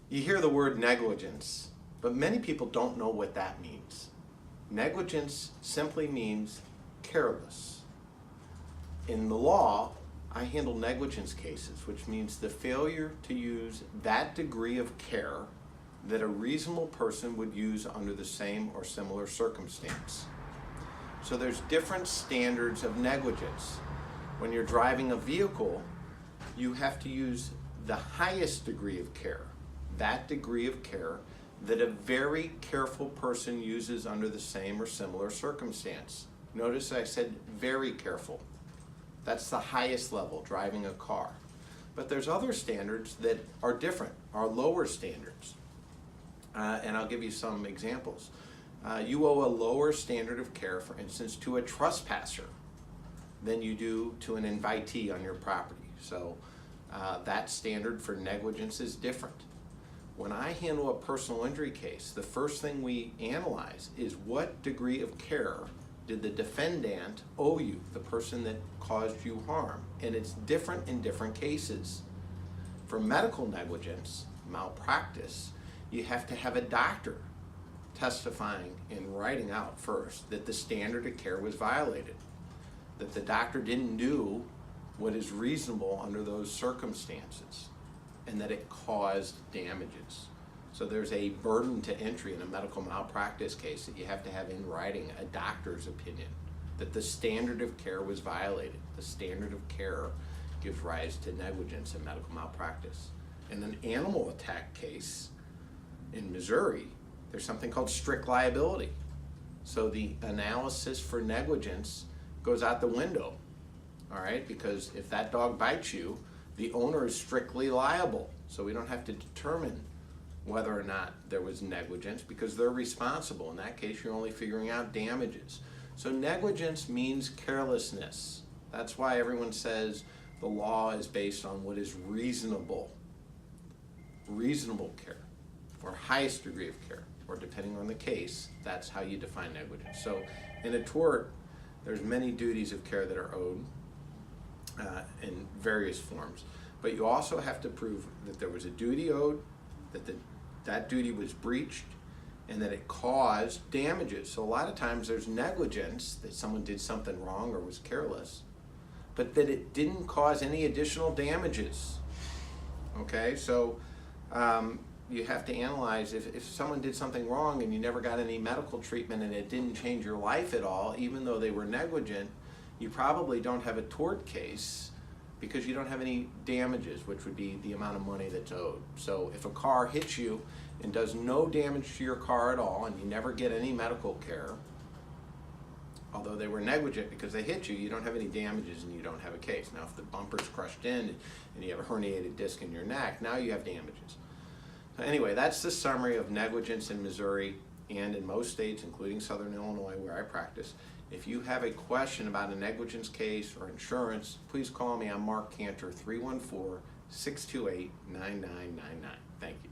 You hear the word negligence, but many people don't know what that means. Negligence simply means careless. In the law, I handle negligence cases, which means the failure to use that degree of care that a reasonable person would use under the same or similar circumstance. So there's different standards of negligence. When you're driving a vehicle, you have to use the highest degree of care, that degree of care that a very careful person uses under the same or similar circumstance. Notice I said very careful. That's the highest level, driving a car. But there's other standards that are different, are lower standards. And I'll give you some examples. You owe a lower standard of care, for instance, to a trespasser than you do to an invitee on your property. So that standard for negligence is different. When I handle a personal injury case, the first thing we analyze is what degree of care did the defendant owe you, the person that caused you harm? And it's different in different cases. For medical negligence, malpractice, you have to have a doctor testifying and writing out first that the standard of care was violated, that the doctor didn't do what is reasonable under those circumstances, and that it caused damages. So there's a burden to entry in a medical malpractice case that you have to have in writing a doctor's opinion that the standard of care was violated. The standard of care gives rise to negligence in medical malpractice. In an animal attack case in Missouri, there's something called strict liability. So the analysis for negligence goes out the window, all right? Because if that dog bites you, the owner is strictly liable. So we don't have to determine whether or not there was negligence because they're responsible. In that case, you're only figuring out damages. So negligence means carelessness. That's why everyone says the law is based on what is reasonable. Reasonable care, or highest degree of care, or depending on the case, that's how you define negligence. So in a tort, there's many duties of care that are owed in various forms. But you also have to prove that there was a duty owed, that that duty was breached, and that it caused damages. So a lot of times there's negligence, that someone did something wrong or was careless, but that it didn't cause any additional damages. Okay, so you have to analyze if someone did something wrong and you never got any medical treatment and it didn't change your life at all, even though they were negligent, you probably don't have a tort case because you don't have any damages, which would be the amount of money that's owed. So if a car hits you and does no damage to your car at all and you never get any medical care, although they were negligent because they hit you, you don't have any damages and you don't have a case. Now if the bumper's crushed in and you have a herniated disc in your neck, now you have damages. So anyway, that's the summary of negligence in Missouri and in most states, including Southern Illinois where I practice. If you have a question about a negligence case or insurance, please call me. I'm Mark Cantor, 314-628-9999. Thank you.